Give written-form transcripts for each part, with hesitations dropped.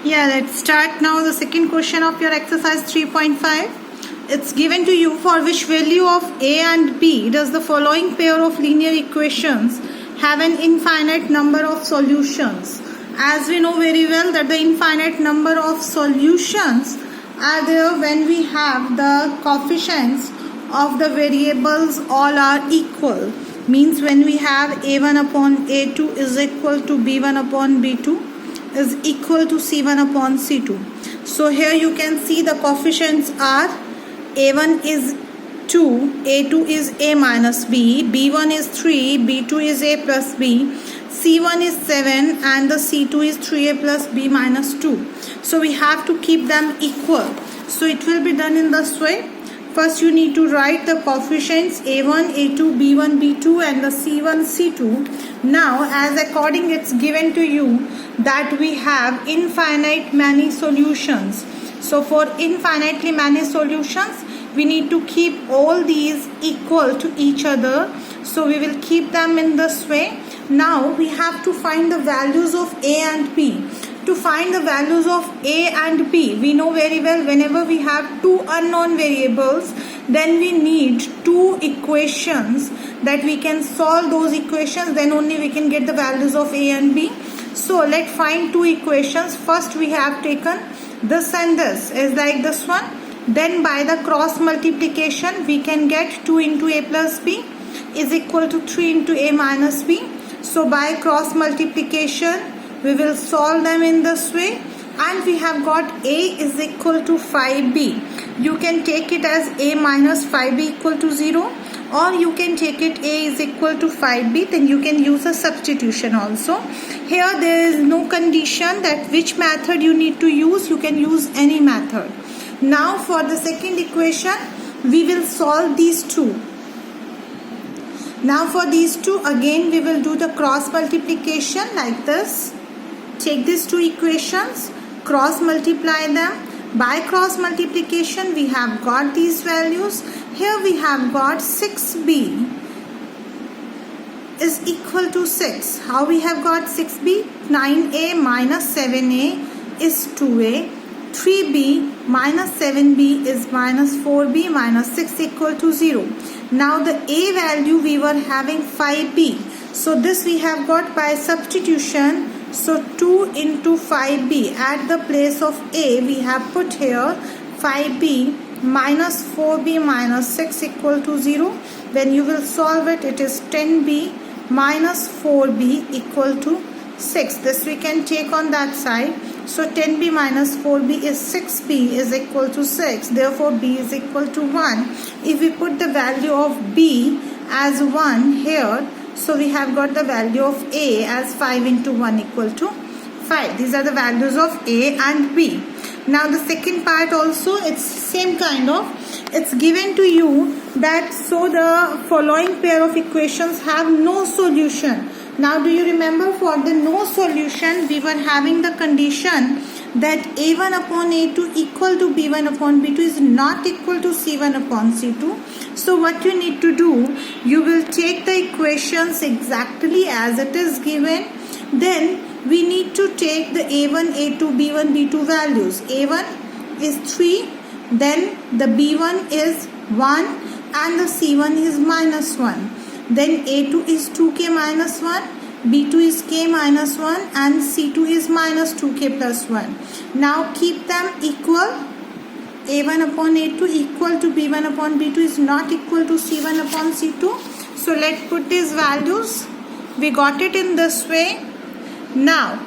Yeah, let's start now the second question of your exercise 3.5. It's given to you for which value of a and b does the following pair of linear equations have an infinite number of solutions. As we know very well that the infinite number of solutions are there when we have the coefficients of the variables all are equal. Means when we have a1 upon a2 is equal to b1 upon b2 is equal to c1 upon c2. So here you can see the coefficients are a1 is 2, a2 is a minus b, b1 is 3, b2 is a plus b, c1 is 7 and the c2 is 3a plus b minus 2. So we have to keep them equal. So it will be done in this way. First you need to write the coefficients a1, a2, b1, b2 and the c1, c2. Now as according it's given to you that we have infinite many solutions. So for infinitely many solutions we need to keep all these equal to each other. So we will keep them in this way. Now we have to find the values of a and b. To find the values of a and b, we know very well whenever we have two unknown variables, then we need two equations that we can solve those equations, then only we can get the values of a and b. So let's find two equations. First we have taken this and this is like this one. Then by the cross multiplication we can get 2 into a plus b is equal to 3 into a minus b. So by cross multiplication we will solve them in this way and we have got a is equal to 5b. You can take it as a minus 5b equal to 0 or you can take it a is equal to 5b, then you can use a substitution also. Here there is no condition that which method you need to use, you can use any method. Now for the second equation we will solve these two. Now for these two again we will do the cross multiplication like this. Take these two equations, cross multiply them. By cross multiplication we have got these values. Here we have got 6b is equal to 6. How we have got 6b? 9a minus 7a is 2a. 3b minus 7b is minus 4b minus 6 equal to 0. Now the a value we were having 5b. So this we have got by substitution. So 2 into 5b, at the place of a we have put here 5b minus 4b minus 6 equal to 0. When you will solve it, it is 10b minus 4b equal to 6. This we can take on that side. So 10b minus 4b is 6b is equal to 6. Therefore b is equal to 1. If we put the value of b as 1 here, so we have got the value of a as 5 into 1 equal to 5. These are the values of a and b. Now the second part also it's same kind of. It's given to you that so the following pair of equations have no solution. Now do you remember for the no solution we were having the condition that a1 upon a2 equal to b1 upon b2 is not equal to c1 upon c2. So what you need to do, you will take the equations exactly as it is given. Then we need to take the a1, a2, b1, b2 values. a1 is 3, then the b1 is 1 and the c1 is minus 1. Then a2 is 2k minus 1, b2 is k minus 1 and c2 is minus 2k plus 1. Now keep them equal. a1 upon a2 equal to b1 upon b2 is not equal to c1 upon c2. So let's put these values. We got it in this way. Now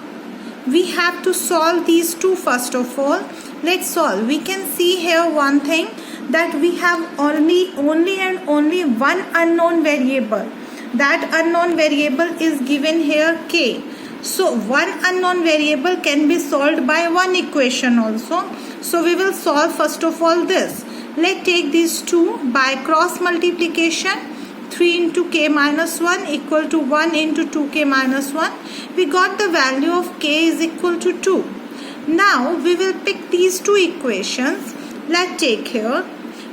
we have to solve these two first of all. Let's solve. We can see here one thing that we have only and only one unknown variable. That unknown variable is given here k. So one unknown variable can be solved by one equation also. So we will solve first of all this. Let's take these two by cross multiplication. 3 into k minus 1 equal to 1 into 2k minus 1. We got the value of k is equal to 2. Now we will pick these two equations. Let's take here.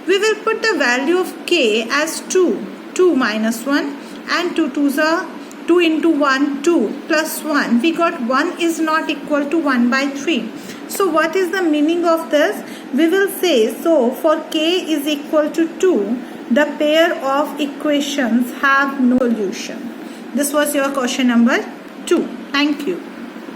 We will put the value of k as 2. 2 minus 1 and 2 2s are 2 into 1, 2 plus 1. We got 1 is not equal to 1 by 3. So what is the meaning of this? We will say, so for k is equal to 2, the pair of equations have no solution. This was your question number 2. Thank you.